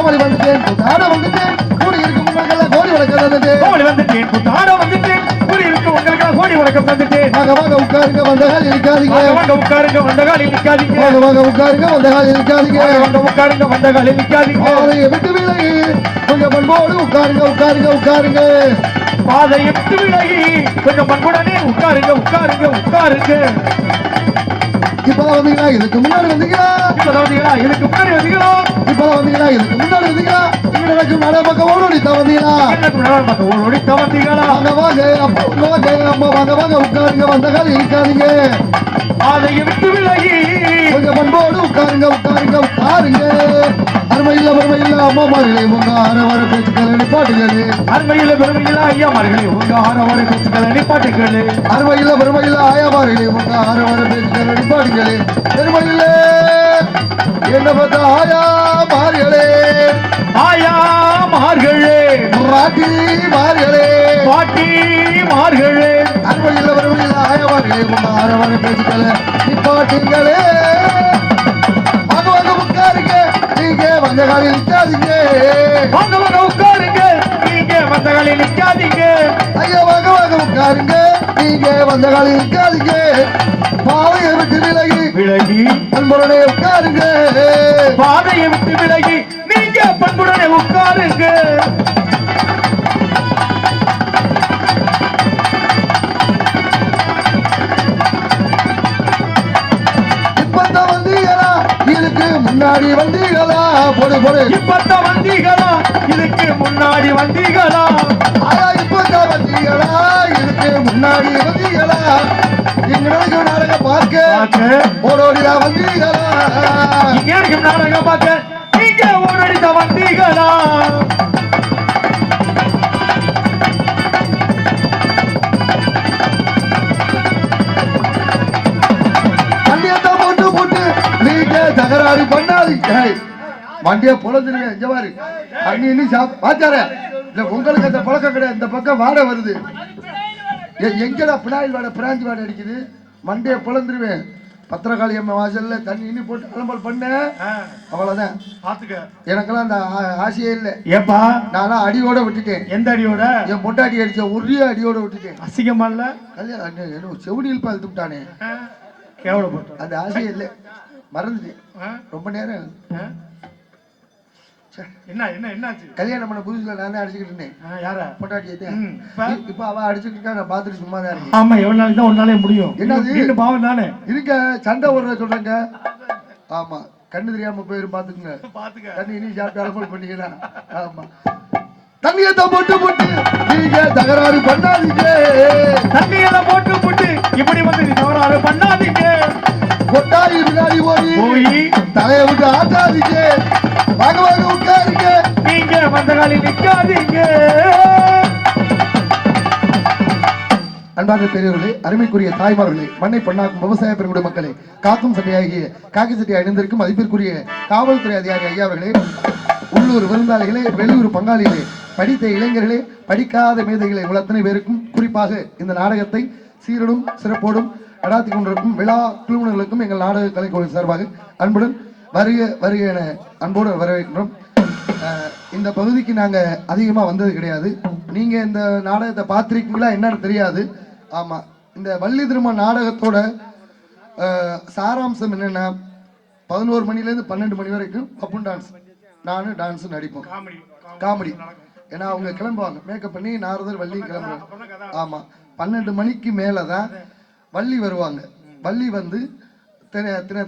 கோமலி வந்துட்டேன் புத்தாட வந்துட்டேன் கூடி இருக்கும் உங்களுக்கெல்லாம் கோடி வணக்கம் தந்துட்டேன் கோமலி வந்துட்டேன் புத்தாட வந்துட்டேன் கூடி இருக்கும் உங்களுக்கெல்லாம் கோடி வணக்கம் தந்துட்டேன் வாங்க வாங்க உட்காருங்க வந்த கால் இருக்காதீங்க வாங்க உட்காருங்க வந்த கால் நிக்காதீங்க வாங்க வாங்க உட்காருங்க வந்த கால் இருக்காதீங்க வாங்க உட்காருங்க வந்த கால் நிக்காதீங்க பாதையை விட்டு விலகி கொஞ்சம் பண்போடு உட்காருங்க உட்காருங்க உட்காருங்க பாதையை விட்டு விலகி கொஞ்சம் பண்புடனே உட்காருங்க உட்காருங்க உட்காருங்க இப்பதான் வந்தீங்களா இதுக்கு முன்னாடி வந்தீங்களா இப்பதான் வந்தீங்களா இதுக்கு முன்னாடி வந்தீங்களா இப்பதான் வந்தீங்களா இதுக்கு முன்னாடி வந்தீங்களா எனக்கு நட பக்கம் ஓடித்தான் வந்தீங்களா ஓடித்தான் வந்தீங்களா வாங்க வாங்க அப்பா வாங்க அம்மா வாங்க வாங்க உட்காருங்க வந்த கால் இருக்காதீங்க பாதையை விட்டு விலகி கொஞ்சம் பண்போடு உட்காருங்க உட்காருங்க உட்காருங்க அருமையில்ல அம்மாமார்களே உங்க ஆரவார பேச்சுக்களை நிப்பாட்டுகளே அருமையில பெருமையில ஐயாமார்களே உங்க ஆரவார பேச்சுக்களை நிப்பாட்டுகளே பெருமையில்ல ஆயாமார்களே உங்க ஆரவார பேச்சுக்களை நிப்பாட்டுகளே பெருமையில்ல என்ன பார்த்தா ஆயாமார்களே ஆயாமார்களே பாட்டி மார்களே பாட்டி மார்களே அருமையில்ல பெருமையில்ல ஆயாமார்களே உங்க ஆரவார பேச்சுக்களை நிப்பாட்டுங்களே வாங்க வாங்க உட்காருங்க நீங்க வந்த காலில் நிற்காதீங்க வாங்க வாங்க உட்காருங்க நீங்க வந்த காலில் நிற்காதீங்க ஐயா வாங்க வாங்க உட்காருங்க நீங்க வந்த காலில் நிற்காதீங்க பாதையை விட்டு விலகி பண்புடனே உட்காருங்க பாதையை விட்டு விலகி நீங்க பண்புடனே உட்காருங்க இப்பதான் வந்தீங்களா இதுக்கு முன்னாடி வந்தீங்களா பொடு பொடு இப்பதான் வந்தீங்களா இதுக்கு முன்னாடி வந்தீங்களா ஆயா இப்பதான் வந்தீங்களா இதுக்கு முன்னாடி வந்தீங்களா இங்க நடக்கும் நாடகம் பார்க்க ஓடோடியா வந்தீங்களா இங்க இருக்கும் நாடகம் பார்க்க நீங்க ஓடோடிதான் வந்தீங்களா தண்ணியத்தான் போட்டு போட்டு நீங்க தகராறு பண்ணாதீங்க வண்டியை பொழந்துருங்க இங்க பாரு தண்ணி இன்னும் பாச்சார இல்ல உங்களுக்கு அந்த பழக்கம் கிடையாது இந்த பக்கம் வாடை வருது எங்கடா பினாயில் வாடை பிராஞ்சி வாடை அடிக்குது மண்டையை பொழந்துருவேன் பத்திரகாளி அம்மா வாசல்ல தண்ணி இன்னும் போட்டு அலம்பல் பண்ண அவ்வளவுதான் பாத்துக்க எனக்கெல்லாம் அந்த ஆசையே இல்லை ஏப்பா நானா அடியோட விட்டுட்டேன் எந்த அடியோட என் பொட்டாடி அடிச்ச ஒரே அடியோட விட்டுட்டேன் அசிங்கமா இல்ல கல்யாணம் செவிடியில் பால் துட்டானே கேவலப்பட்டு அந்த ஆசையே இல்லை மறந்துட்டேன் ரொம்ப நேரம் என்ன என்ன என்னாச்சு கல்யாணம் பண்ண புதுசுல நான் தான் அடிச்சுக்கிட்டு இருந்தேன் யார பொட்டாட்டியை இப்ப அவ அடிச்சுட்டு இருக்கா நான் பாத்துட்டு சும்மா தான் இருக்கேன் ஆமா எவ்வளவு நாளைக்கு தான் ஒன்னாலே முடியும் என்னது பாவம் தானே இருக்க சண்டை ஒரு சொல்றேங்க ஆமா கண்ணு தெரியாம போயிரும் பாத்துக்குங்க தண்ணி இனி சாப்பிட்டு அலப்பல் பண்ணீங்கன்னா ஆமா தண்ணியத்தை போட்டு போட்டு நீங்க தகராறு பண்ணாதீங்க தண்ணியெல்லாம் போட்டு போட்டு இப்படி வந்து தகராறு பண்ணாதீங்க கொட்டாயி முன்னாடி போய் தலையை விட்டு ஆட்டாதீங்க வாங்க வாங்க உட்காருங்க நீங்க வந்த காலில் நிற்காதீங்க அன்பார்ந்த பெரியவர்களே அருமைக்குரிய தாய்மார்களே மண்ணை பொன்னாக்கும் விவசாய பெருங்குடி மக்களே காக்கும் சட்டையாகிய காக்கி சட்டை அணிந்திருக்கும் மதிப்பிற்குரிய காவல்துறை அதிகாரி ஐயா அவர்களே உள்ளூர் விருந்தாளிகளே வெளியூர் பங்காளிகளே படித்த இளைஞர்களே படிக்காத மேதைகளை அத்தனை பேருக்கும் குறிப்பாக இந்த நாடகத்தை சீரடும் சிறப்போடும் நடாத்தி கொண்டிருக்கும் விழா குழுவினர்களுக்கும் எங்கள் நாடக கலைக்குழு சார்பாக அன்புடன் வருக வருக என அன்போடு வரவேற்கிறோம். இந்த பகுதிக்கு நாங்க அதிகமா வந்தது கிடையாது. நீங்க இந்த நாடகத்தை பார்த்திருக்கீங்களா என்னன்னு தெரியாது. ஆமா, இந்த வள்ளி திருமண நாடகத்தோட சாராம்சம் என்னன்னா 11 மணிலேருந்து 12 மணி வரைக்கும் பப்புன் டான்ஸ், நானும் டான்ஸ் நடிப்போம், காமெடி. ஏன்னா அவங்க கிளம்புவாங்க மேக்கப் பண்ணி, நாரதர் வள்ளி கிளம்புவாங்க. ஆமா, 12 மணிக்கு மேலதான் வள்ளி வருவாங்க. வள்ளி வந்து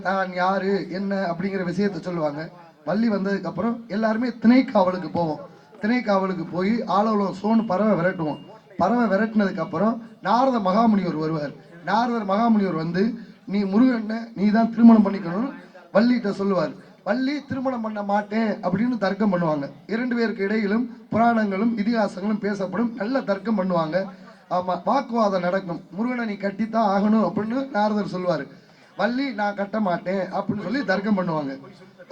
தான் யாரு என்ன அப்படிங்கிற விஷயத்த சொல்லுவாங்க. வள்ளி வந்ததுக்கு அப்புறம் எல்லாருமே திணைக்காவலுக்கு போவோம். திணைக்காவலுக்கு போய் ஆளவளம் சோன்னு பறவை விரட்டுவோம். பறவை விரட்டினதுக்கு அப்புறம் நாரத மகாமுனிவர் வருவார். நாரதர் மகாமுனிவர் வந்து நீ முருகனை நீ தான் திருமணம் பண்ணிக்கணும்னு வள்ளிகிட்ட சொல்லுவார். வள்ளி திருமணம் பண்ண மாட்டேன் அப்படின்னு தர்க்கம் பண்ணுவாங்க. 2 பேருக்கு இடையிலும் புராணங்களும் இதிகாசங்களும் பேசப்படும். நல்ல தர்க்கம் பண்ணுவாங்க. ஆமா, வாக்குவாதம் நடக்கும். முருகனை நீ கட்டித்தான் ஆகணும் அப்படின்னு நாரதர் சொல்லுவார். வள்ளி நான் கட்ட மாட்டேன் அப்படின்னு சொல்லி தர்க்கம் பண்ணுவாங்க.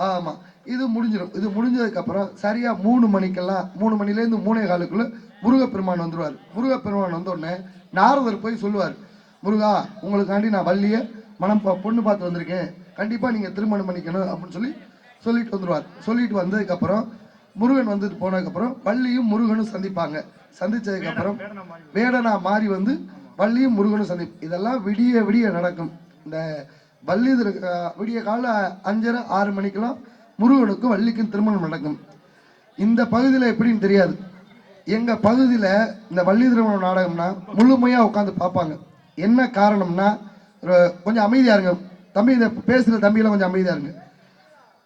ஆமா, இது முடிஞ்சிடும். இது முடிஞ்சதுக்கு அப்புறம் சரியா 3 மணிக்கெல்லாம் 3 மணிலேருந்து 3:15 முருகப்பெருமான் வந்துருவார். முருகப்பெருமான் வந்த உடனே நாரதர் போய் சொல்லுவார், முருகா உங்களுக்காண்டி நான் வள்ளிய பொண்ணு பார்த்து வந்திருக்கேன், கண்டிப்பா நீங்க திருமணம் பண்ணிக்கணும் அப்படின்னு சொல்லிட்டு வந்துருவார். சொல்லிட்டு வந்ததுக்கு அப்புறம் முருகன் வந்துட்டு போனதுக்கப்புறம் வள்ளியும் முருகனும் சந்திப்பாங்க. சந்திச்சதுக்கு அப்புறம் வேடனா மாறி வந்து வள்ளியும் முருகனும் சந்திப்பு. இதெல்லாம் விடிய விடிய நடக்கும். இந்த வள்ளி விடிய கால 5:30 6 மணிக்கெல்லாம் முருகனுக்கும் வள்ளிக்கும் திருமணம் நடக்கும். இந்த பகுதியில் எப்படின்னு தெரியாது. எங்க பகுதியில் இந்த வள்ளி திருமண நாடகம்னா முழுமையா உட்காந்து பார்ப்பாங்க. என்ன காரணம்னா, கொஞ்சம் அமைதியா இருங்க தம்பி, இந்த பேசுகிற தம்பியெல்லாம் கொஞ்சம் அமைதியா இருங்க.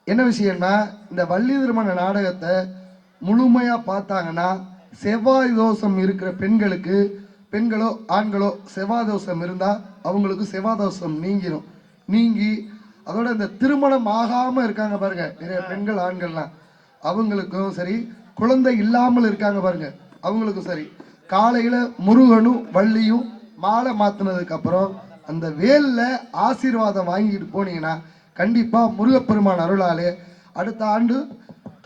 என்ன விஷயம்னா, இந்த வள்ளி திருமண நாடகத்தை முழுமையா பார்த்தாங்கன்னா செவ்வாய் தோஷம் இருக்கிற பெண்களோ ஆண்களோ செவ்வாய் தோஷம் இருந்தா அவங்களுக்கு செவ்வாய் தோஷம் நீங்கி அதோட இந்த திருமணம் ஆகாம இருக்காங்க பாருங்க நிறைய பெண்கள் ஆண்கள்லாம், அவங்களுக்கும் சரி, குழந்தை இல்லாமல் இருக்காங்க பாருங்க அவங்களுக்கும் சரி, காலையில முருகனும் வள்ளியும் மாலை மாத்தினதுக்கு அப்புறம் அந்த வேல்ல ஆசீர்வாதம் வாங்கிட்டு போனீங்கன்னா கண்டிப்பா முருகப்பெருமான் அருளாலே அடுத்த ஆண்டு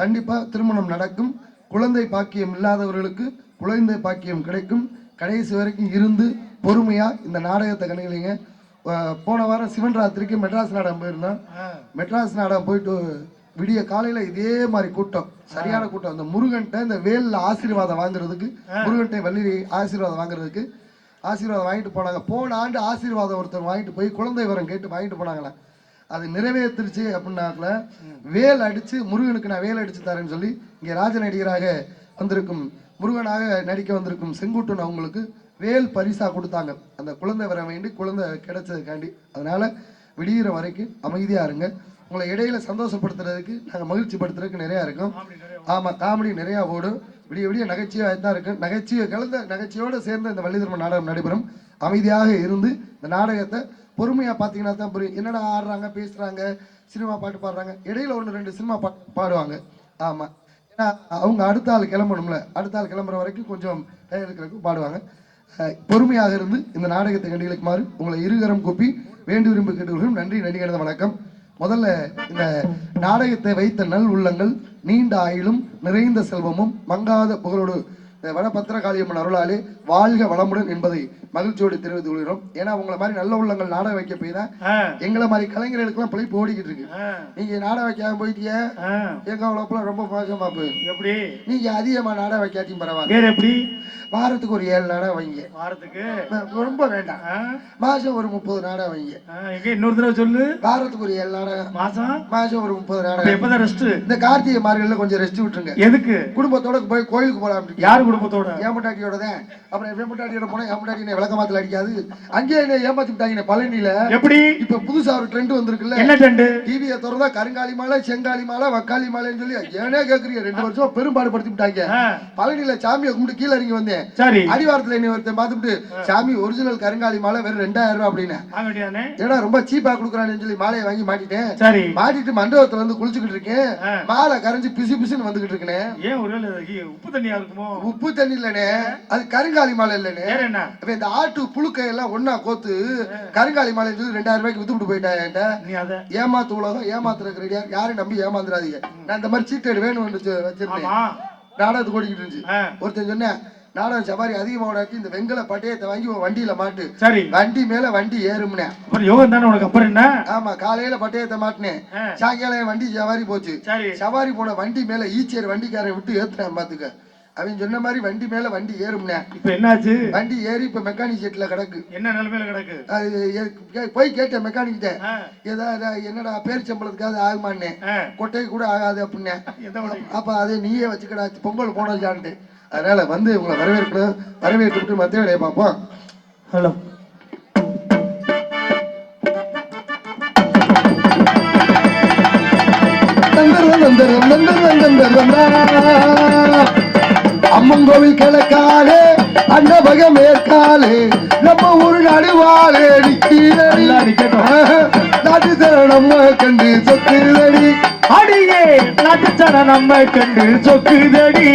கண்டிப்பா திருமணம் நடக்கும். குழந்தை பாக்கியம் இல்லாதவர்களுக்கு குழந்தை பாக்கியம் கிடைக்கும். கடைசி வரைக்கும் இருந்து பொறுமையா இந்த நாடகத்தை கண்டுகளிங்க. போன வாரம் சிவன் ராத்திரிக்கு மெட்ராஸ் நாடகம் போயிருந்தோம். மெட்ராஸ் நாடகம் போயிட்டு விடிய காலையில இதே மாதிரி கூட்டம், சரியான கூட்டம். அந்த முருகன்ட்ட இந்த வேல்ல ஆசீர்வாதம் வாங்குறதுக்கு, முருகன்ட்ட வள்ளி ஆசீர்வாதம் வாங்குறதுக்கு ஆசீர்வாதம் வாங்கிட்டு போனாங்க. போன ஆண்டு ஆசீர்வாதம் ஒருத்தர் வாங்கிட்டு போய் குழந்தை வரம் கேட்டு வாங்கிட்டு போனாங்களே, அது நிறைவேற்றுருச்சு அப்படின்னாக்கல வேல் அடிச்சு முருகனுக்கு நான் வேல் அடிச்சு தரேன்னு சொல்லி இங்கே ராஜ நடிகராக வந்திருக்கும், முருகனாக நடிக்க வந்திருக்கும் செங்குட்டுன்னு அவங்களுக்கு வேல் பரிசா கொடுத்தாங்க. அந்த குழந்தை வர வேண்டி குழந்தை கிடைச்சதுக்காண்டி. அதனால விடிகிற வரைக்கும் அமைதியா இருங்க. உங்களை இடையில சந்தோஷப்படுத்துறதுக்கு நாங்கள் மகிழ்ச்சி படுத்துறதுக்கு நிறையா இருக்கும். ஆமாம், காமெடி நிறையா ஓடும். விடிய விடிய நகைச்சுவையாக தான் இருக்கும். நகைச்சுவை கலந்த நகைச்சுவையோடு சேர்ந்து இந்த வள்ளி திருமண நாடகம் நடைபெறும். அமைதியாக இருந்து இந்த நாடகத்தை பொறுமையாக பார்த்தீங்கன்னா தான் புரியும். என்னடா ஆடுறாங்க, பேசுகிறாங்க, சினிமா பாட்டு பாடுறாங்க, இடையில 1-2 சினிமா பாட்டு பாடுவாங்க. ஆமாம், ஏன்னா அவங்க அடுத்த ஆள் கிளம்பணும்ல, அடுத்த ஆள் கிளம்புற வரைக்கும் கொஞ்சம் தயாரிக்கிறதுக்கு பாடுவாங்க. பொறுமையாக இருந்து இந்த நாடகத்தை கண்டிகளுக்குமாறு உங்களை இருகரம் கூப்பி வேண்டி விரும்பி கேட்டுக்கொள்கிறோம். நன்றி, நடிகரது வணக்கம். முதல்ல இந்த நாடகத்தை வைத்த நல் உள்ளங்கள் நீண்ட ஆயிலும் நிறைந்த செல்வமும் மங்காத புகழோடு வனபத்திரகாளியம்மன் அருளாலே வாழ்க வளமுடன் என்பதை மகிழ்ச்சியோடு தெரிவித்துக் கொள்கிறோம். ஏன்னா உங்களை மாதிரி நல்ல உள்ளங்கள் நாடகம் வைக்க போய் தான் எங்களை மாதிரி கலைஞர்களுக்கெல்லாம் பிழைப்பு ஓடிக்கிட்டு இருக்கு. நீங்க நாடகம் வைக்காம போயிட்டீங்க, எங்க அவ்வளோப்பெல்லாம் ரொம்ப மோசமா போய் எப்படி நீங்க அதிகமா நாடகம் வைக்காட்டியும் பரவாயில்ல. எப்படி வாரத்துக்கு ஒரு 7 நாடகம் வைங்க. வாரத்துக்கு ரொம்ப வேண்டாம், மாசம் ஒரு 30 நாடகம் வைங்க. இன்னொரு தடவை சொல்லு. வாரத்துக்கு ஒரு 7 நாடகம், மாசம் ஒரு 30 நாடகம். எப்பதான் ரெஸ்ட்? இந்த கார்த்திகை மார்கழில கொஞ்சம் ரெஸ்ட் விட்டுருங்க. எதுக்கு? குடும்பத்தோட போய் கோயிலுக்கு போலாம். யாரு குடும்பத்தோட? ஏமட்டாட்டியோட தான். அப்புறம் ஏமட்டாட்டியோட போனா ஏமட்டாட்டி விளக்கமாத்துல அடிக்காது, அங்கேயே என்ன ஏமாத்தி விட்டாங்க பழனியில. எப்படி? இப்ப புதுசா ஒரு ட்ரெண்ட் வந்திருக்குல்ல. என்ன ட்ரெண்ட்? டிவியை திறந்தா கருங்காலி மாலை, செங்காலி மாலை, வக்காலி மாலைன்னு சொல்லி ஏனே கேக்குறீங்க. 2 வருஷம் பெரும்பாடு படுத்தி விட்டாங்க. பழனியில சாமியை கும்பிட்டு கீழே இறங்கி வந்தேன். சரி, அடிவாரத்துல என்ன ஒருத்தன் பார்த்துட்டு சாமி ஒரிஜினல் கருங்காலி மாலை வெறும் 2000 ரூபாய் அப்படின்னு. ஏன்னா ரொம்ப சீப்பா குடுக்குறான்னு சொல்லி மாலையை வாங்கி மாட்டிட்டேன். சரி, மாட்டிட்டு மண்டபத்துல வந்து குளிச்சுக்கிட்டு இருக்கேன். மாலை கரைஞ்சு பிசு பிசுன்னு வந்துகிட்டு இருக்கேன். ஏன் உப்பு தண்ணியா இருக்குமோ? உப்பு தண்ணி இல்லனே, அது கருங்காலி மாலை இல்லனே. இந்த ஆட்டு புழுக்கை எல்லாம் ஒன்னா கோத்து கருங்காலி மாலை சொல்லி 2000 ரூபாய்க்கு வித்துட்டு போயிட்டேன். ஏமாத்து உலகம், ஏமாத்துறதுக்கு ரெடியா. யாரையும் நம்பி ஏமாந்துடாதீங்க. நான் இந்த மாதிரி சீட்டேடு வேணும் வச்சிருந்தேன். நாடகத்துக்கு ஓடிக்கிட்டு இருந்துச்சு. ஒருத்தன் சொன்னேன், நாடகம் சவாரி அதிகமாக இந்த வெங்கல பட்டயத்தை வாங்கி வண்டியில மாட்டு. சரி, வண்டி மேல வண்டி ஏறும்னே. யோகம் தானே உனக்கு. அப்புறம் என்ன? ஆமா, காலையில பட்டயத்தை மாட்டினேன், சாயங்காலம் வண்டி சவாரி போச்சு. சவாரி போன வண்டி மேல ஈச்சேர் வண்டிக்காரை விட்டு ஏத்துறேன் பாத்துக்க. அவன் சொன்ன மாதிரி வண்டி மேல வண்டி ஏறும்னே. இப்ப என்னாச்சு? வண்டி ஏறி இப்ப மெக்கானிக் செட்ல கிடக்கு. என்ன நிலைமையில கிடக்கு? போய் கேட்டேன் மெக்கானிக்கிட்ட, ஏதாவது என்னடா பேரிச்சம்பளத்துக்காவது ஆகுமான்னு. கொட்டை கூட ஆகாது அப்படின்னு. அப்ப அதை நீயே வச்சுக்கடா, பொங்கல் போனதான்ட்டு. அதனால வந்து உங்களை வரவேற்கணும். வரவேற்று மத்திய வேலையை பார்ப்போம். ஹலோ, அம்மன் கோவில் கிழக்காலே, அண்டபக மேற்காலே, நம்ம ஊரு நடுவாளே நாட்டு தர நம்ம கண்டு சொக்குதடி. அடியே நாட்டு தர நம்ம கண்டு சொக்குதடி.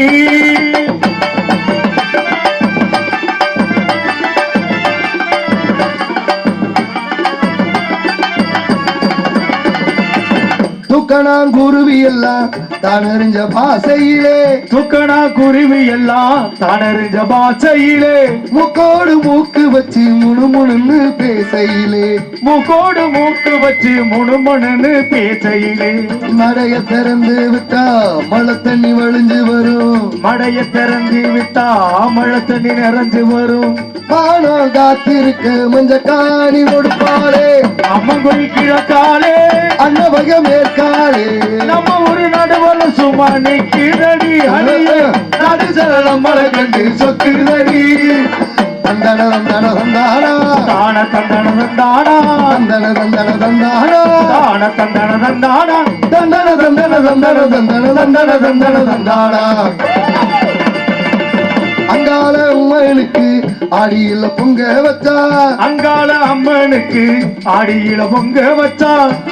தூக்கணாங்குருவி எல்லாம் தான் அறிஞ்ச பாசையிலே துக்கணா குருவி எல்லாம் தானறிஞ்ச பாச்சையிலே முக்கோடு மூக்கு வச்சு முணுமுணுன்னு பேசையிலே மூக்கோடு மூக்கு வச்சு முணுமுணுன்னு பேச்சையிலே மடைய திறந்து விட்டா மழை தண்ணி வழிஞ்சு வரும் மடைய திறந்து விட்டா மழை தண்ணி நிறைஞ்சு வரும் வானம் காத்திருக்க மஞ்ச காணி கொடுப்பாளே அம்மன் கோயில் கிழக்காலே அன்னவக மேற்காலே நம்ம ஒரு நடுவல சும்மா நிக்கிறடி அடியே நடுசரளம் மழை கண்டு சொக்குதடி தந்தன தந்தன தந்தானா தான தந்தன தந்தானா தந்தன தந்தன தந்தானா தான தந்தன தந்தானா தந்தன தந்தன தந்தன தந்தன தந்தன தந்தன தந்தானா அங்கால உம்மனுக்கு ஆடியில பொங்க வச்சா அங்காள அம்மனுக்கு ஆடியில பொங்க வச்சா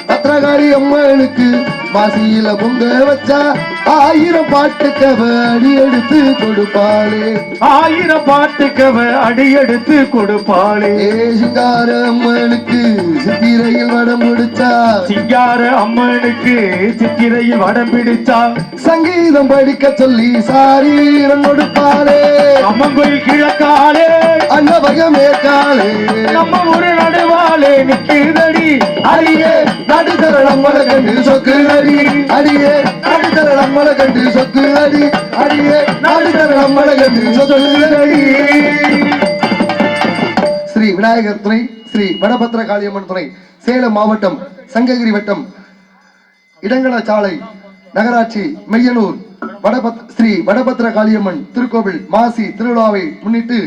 பத்திரகாளி அம்மனுக்கு மாசியில பொங்க வச்சா 1000 பாட்டுக்கவ அடி எடுத்து கொடுப்பாளே 1000 பாட்டுக்கவ அடி எடுத்து கொடுப்பாளே சிங்கார அம்மனுக்கு சித்திரையில் வடம் முடிச்சா சிங்கார அம்மனுக்கு சித்திரையில் வடம் பிடிச்சா சங்கீதம் படிக்க சொல்லி சாரீரம் கொடுப்பாளே அம்மன் கோயில் கிழக்காலே அன்னவக மேற்காலே நம்ம ஒரு நடுவாலே நிக்குதடி அடியே நடுத்தரம் மலை கண்டு சொக்குதடி அடியே நடுத்தரம் மலை கண்டு சொக்குதடி அடியே நடுத்தரம் மலை கண்டு சொக்குதடி ஸ்ரீ விநாயகர் துணை ஸ்ரீ வடபத்திர காளியம்மன் துணை சேலம் மாவட்டம் சங்ககிரி வட்டம் இடங்கணசாலை நகராட்சி மெய்யனூர் ஸ்ரீ வடபத்திர காளியம்மன் திருக்கோவில் மாசி திருவிழாவை முன்னிட்டு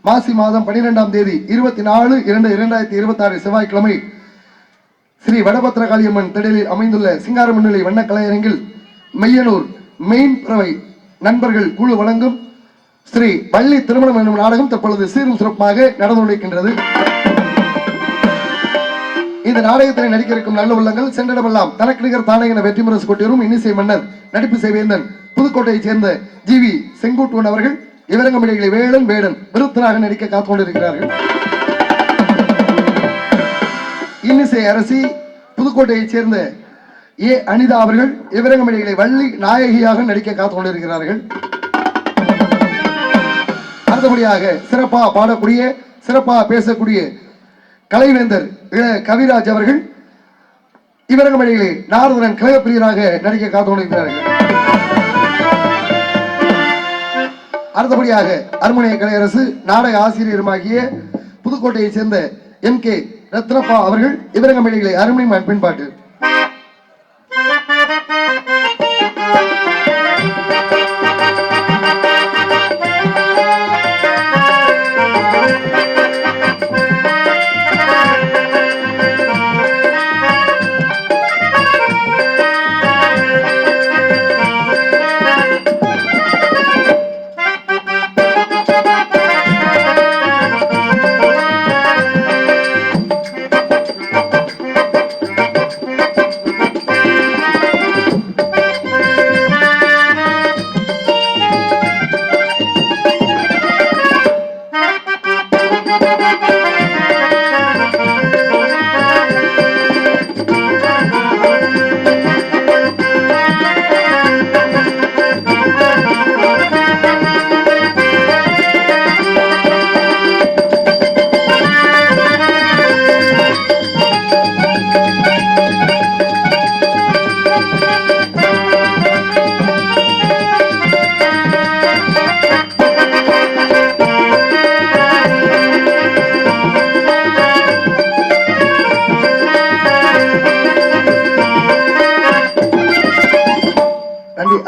மாசி மாதம் 12ஆம் தேதி 24/2/2026 செவ்வாய்க்கிழமை ஸ்ரீ வடபத்திர காளியம்மன் திடலில் அமைந்துள்ள சிங்கார முன்னிலை வண்ண கலையரங்கில் மெய்யனூர் மெயின் பறவை நண்பர்கள் குழு வழங்கும் ஸ்ரீ வள்ளி திருமணம் என்னும் நாடகம் தற்பொழுது சீரும் சிறப்பாக நடந்து கொண்டிருக்கின்றது. இந்த நாடகத்தில் நடிக்க இருக்கும் நல்ல உள்ளங்கள் சென்றடமெல்லாம் தனக்கு நிகர் தானே என வெற்றி முரசு கொட்டியரும் இன்னிசை மன்னர் நடிப்பு செய்வேந்தன் புதுக்கோட்டையைச் சேர்ந்த ஜிவி செங்குட்டுவன் அவர்கள் இவரங்கமிடைகளை வேடன் வேடன் விருத்தராக நடிக்க காத்துக்கொண்டிருக்கிறார்கள். இன்னிசை அரசி புதுக்கோட்டையைச் சேர்ந்த ஏ அனிதா அவர்கள் இவரங்கமிடைகளை வள்ளி நாயகியாக நடிக்க காத்துக்கொண்டிருக்கிறார்கள். அடுத்தபடியாக சிறப்பா பாடக்கூடிய சிறப்பா பேசக்கூடிய கலைவேந்தர் கவிராஜ் அவர்கள் இவரங்கமிடைகளை நாரதன் கலைப்பிரியராக நடிக்க காத்துக்கொண்டிருக்கிறார்கள். அடுத்தபடியாக அருமனை கலையரசு நாடக ஆசிரியருமாகிய புதுக்கோட்டையைச் சேர்ந்த MK ரத்னப்பா அவர்கள் இவரங்கமிடைகளை அருமனை பின்பாட்டு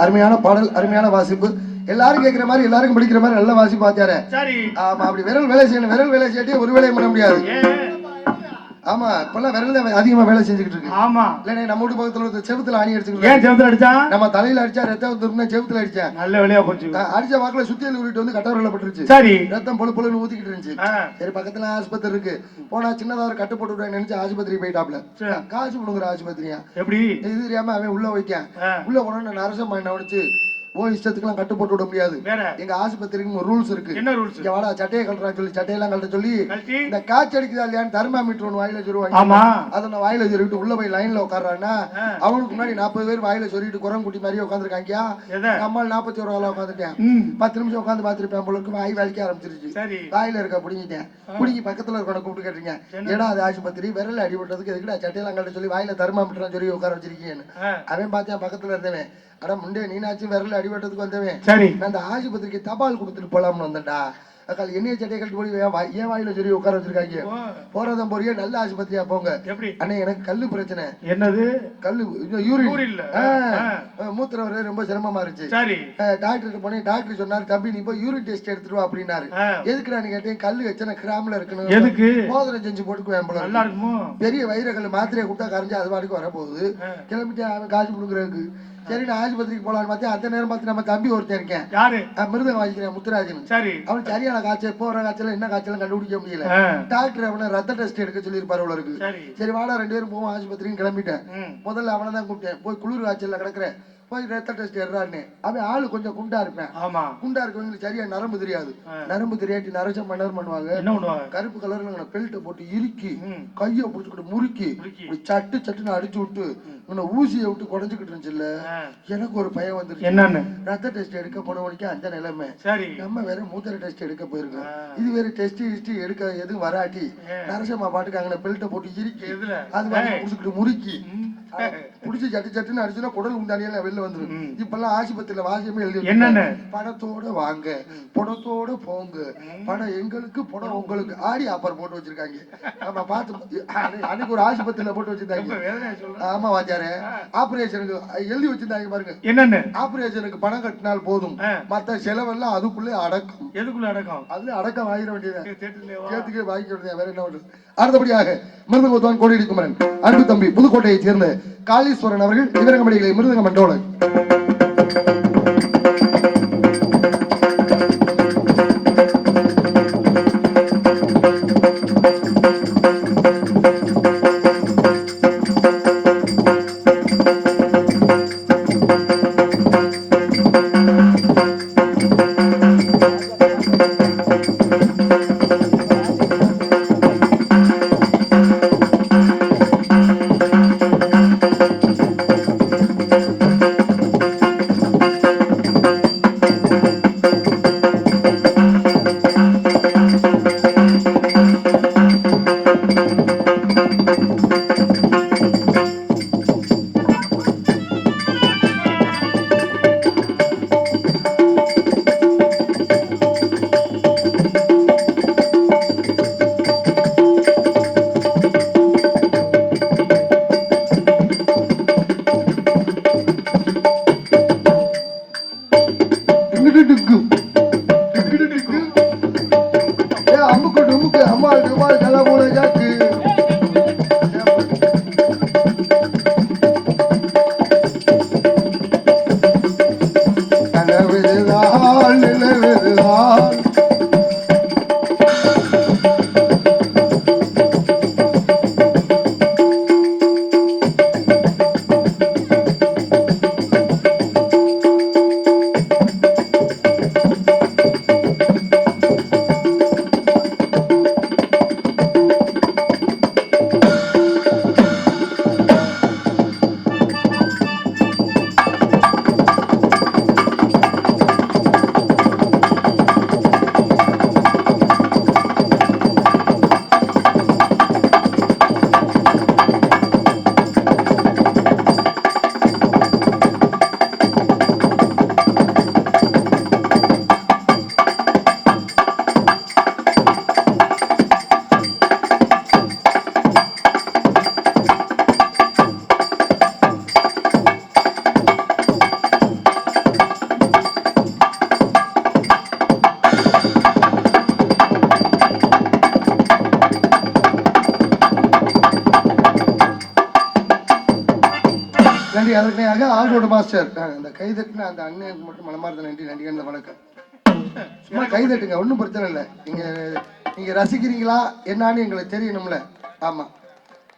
அருமையான பாடல் அருமையான வாசிப்பு எல்லாரும் கேட்கிற மாதிரி எல்லாருக்கும் பிடிக்கிற மாதிரி நல்ல வாசிப்பு பாத்தியாரு. ஆமா அப்படி விரல் வேலை செய்யணும். விரல் வேலை செய்யட்டே ஒரு வேலையை பண்ண முடியாது. ஆமா இப்பெல்லாம் விரல் அதிகமா வேலை செஞ்சுக்கிட்டு இருக்கு. ஆமா இல்ல நம்ம வீட்டு பக்கத்துல ஒரு செவுத்துல ஆணி அடிச்சுக்கிட்டு ஏன் செவுத்துல அடிச்சா நம்ம தலையில அடிச்சா ரத்தம் வந்துருந்தா செவுத்துல அடிச்சேன் நல்ல வேலையா போச்சு. அடிச்ச வாக்குல சுத்தியல் உருட்டு வந்து கட்டவரல பட்டுருச்சு. சரி ரத்தம் பொழு பொழுன்னு ஊத்திக்கிட்டு இருந்துச்சு. சரி பக்கத்துல ஆஸ்பத்திரி இருக்கு போனா சின்னதா ஒரு கட்டு போட்டு விடுறேன் நினைச்சு ஆஸ்பத்திரி போயிட்டாப்ல. காசு கொடுக்குற ஆஸ்பத்திரியா எப்படி இது தெரியாம அவன் உள்ள வைக்கான். உள்ள போனோன்னு நரசம் பண்ண உடச்சு ஓ இஷ்டத்துக்குலாம் கட்டு போட்டு விட முடியாது. வேற எங்க ஆஸ்பத்திரிக்கு ஒரு ரூல்ஸ் இருக்கு. என்ன ரூல்ஸ்? இங்க வாடா சட்டையை கழட்டுறான்னு சொல்லி சட்டையெல்லாம் கழட்ட சொல்லி கழட்டி இந்த காய்ச்சல் அடிக்குதா இல்லையான்னு தெர்மாமீட்டர் ஒன்று வாயில சொருவாங்க. ஆமா அதை நான் வாயில சொருவிட்டு உள்ள போய் லைன்ல உட்கார்றான்னா அவனுக்கு முன்னாடி 40 பேர் வாயில சொருவிட்டு குரம் குட்டி மாதிரி உட்காந்துருக்காங்க. நம்மால் 41 ஆளா உட்காந்துட்டேன். 10 நிமிஷம் உட்காந்து பார்த்துருப்பேன். உங்களுக்கு வாய் வலிக்க ஆரம்பிச்சிருச்சு. வாயில இருக்க பிடிங்கிட்டேன். பிடிங்கி பக்கத்துல இருக்க கூப்பிட்டு கேட்டீங்க, ஏன்னா அது ஆஸ்பத்திரி விரல் அடிபட்டதுக்கு எதுக்குடா சட்டையெல்லாம் கழட்ட சொல்லி வாயில தெர்மாமீட்டர் சொல்லி உட்கார வச்சிருக்கீங்கன்னு. அவன் பார்த்தேன் பக்கத்துல இருந்தவன், அட முண்டே நீனாச்சும் விரல் அடிபட்டதுக்கு வந்தவன், நான் அந்த ஆஸ்பத்திரிக்கு தபால் கொடுத்துட்டு போலாம்னு வந்தேன்டா. அக்கால் என்னைய சட்டையை கழட்டி போய் ஏன் வாயில சொல்லி உட்கார வச்சிருக்காங்க. போறதான் போறியே நல்ல ஆஸ்பத்திரியா போங்க. அண்ணே எனக்கு கல்லு பிரச்சனை. என்னது கல்லு? யூரின். மூத்திரம் வர ரொம்ப சிரமமா இருந்துச்சு. டாக்டர் போனேன். டாக்டர் சொன்னாரு, தம்பி நீ போய் யூரின் டெஸ்ட் எடுத்துட்டு வா அப்படின்னாரு. எதுக்குடா நீ கேட்டேன், கல்லு வச்சன கிராம்ல இருக்கணும், எதுக்கு மோதிரம் செஞ்சு போட்டுக்குவேன் போல நல்லா இருக்குமோ. பெரிய வயிறக்கல் மாத்திரையை கொடுத்தா கரைஞ்சு அது பாட்டுக்கு வரப்போகுது. கிளம்பிட்டு அவன் காசு கொடுக்குறதுக்கு. சரி நான் ஆஸ்பத்திரிக்கு போலான்னு பார்த்து அந்த நேரம் பார்த்து நம்ம தம்பி ஒருத்தர் இருக்கேன். யாரு? மிருதங்க வாங்கிக்கிறேன் முத்துராஜன். சரி அவன் சரியான காய்ச்சல் போற காய்ச்சல் என்ன காய்ச்சல் கண்டுபிடிக்க முடியல. டாக்டர் அவனை ரத்த டெஸ்ட் எடுக்க சொல்லியிருப்பாரு அவ்வளோ இருக்கு. சரி வாடா 2 பேரும் போவோம் ஆஸ்பத்திரின்னு கிளம்பிட்டேன். முதல்ல அவனை தான் கூப்பிட்டேன். போய் குளிர் காய்ச்சல்ல கிடக்குறேன், போய் ரத்த டெஸ்ட் எடுறான்னு. அவன் ஆளு கொஞ்சம் குண்டா இருப்பேன். ஆமா குண்டா இருக்கவங்களுக்கு சரியா நரம்பு தெரியாது. நரம்பு தெரியாட்டி நரைச்ச மன்னர் பண்ணுவாங்க. கருப்பு கலர்ல பெல்ட்டை போட்டு இறுக்கி கையை பிடிச்சிக்கிட்டு முறுக்கி சட்டு சட்டுன்னு அடிச்சு விட்டு ஊசியை விட்டு குறைஞ்சுக்கிட்டு இருந்துச்சுல்ல. எனக்கு ஒரு பயம் வந்துருச்சு. என்னன்னு? ரத்த டெஸ்ட் எடுக்க போனவனுக்கு அந்த நிலைமை. நம்ம வேற மூத்திர டெஸ்ட் எடுக்க போயிருக்கோம். இது வேற டெஸ்ட் ஹிஸ்டரி எடுக்க எதுவும் வராட்டி நரசம்மா பாட்டுக்கு அங்கே பெல்ட்டை போட்டு இறுக்கி அது பிடிச்சிக்கிட்டு முறுக்கி புடிச்சு சட்டு சட்டுன்னு அடிச்சுன்னா குடல் உண்டானியெல்லாம் வெளில வந்துடும். இப்பெல்லாம் ஆஸ்பத்திரியில வாசியமே எழுதி என்னன்னு, பணத்தோட வாங்க பணத்தோட போங்க, பணம் எங்களுக்கு பணம் உங்களுக்கு ஆடி ஆப்பர் போட்டு வச்சிருக்காங்க. ஆமா பார்த்து அன்னைக்கு ஒரு ஆஸ்பத்திரியில போட்டு வச்சிருந்தாங்க. ஆமா வாத்தியாரு ஆபரேஷனுக்கு எழுதி வச்சிருந்தாங்க பாருங்க. என்னன்னு? ஆபரேஷனுக்கு பணம் கட்டினால் போதும், மத்த செலவெல்லாம் அதுக்குள்ளே அடக்கம். எதுக்குள்ள அடக்கம்? அதுல அடக்கம் வாங்கிட வேண்டியது, கேத்துக்கே வாங்கிக்க வேண்டியது. வேற என்ன பண்றது? அடுத்தபடியாக மிருதங்கத்தான் கோடியடி குமரன் அன்பு தம்பி புதுக்கோட்டையை சேர்ந்த காளீஸ்வரன் அவர்கள் இவரங்கமடிகளை மிருதங்க மண்டோல. அதற்காக ஆளோட மாஸ்டர் அந்த கைதட்டுன அந்த அண்ணனுக்கு மட்டும் மனமார்ந்த நன்றி. நன்றி வணக்கம். சும்மா கைதட்டுங்க, ஒன்றும் பிரச்சனை இல்லை. நீங்க ரசிக்கிறீங்களா என்னான்னு எங்களுக்கு தெரியணும்ல. ஆமா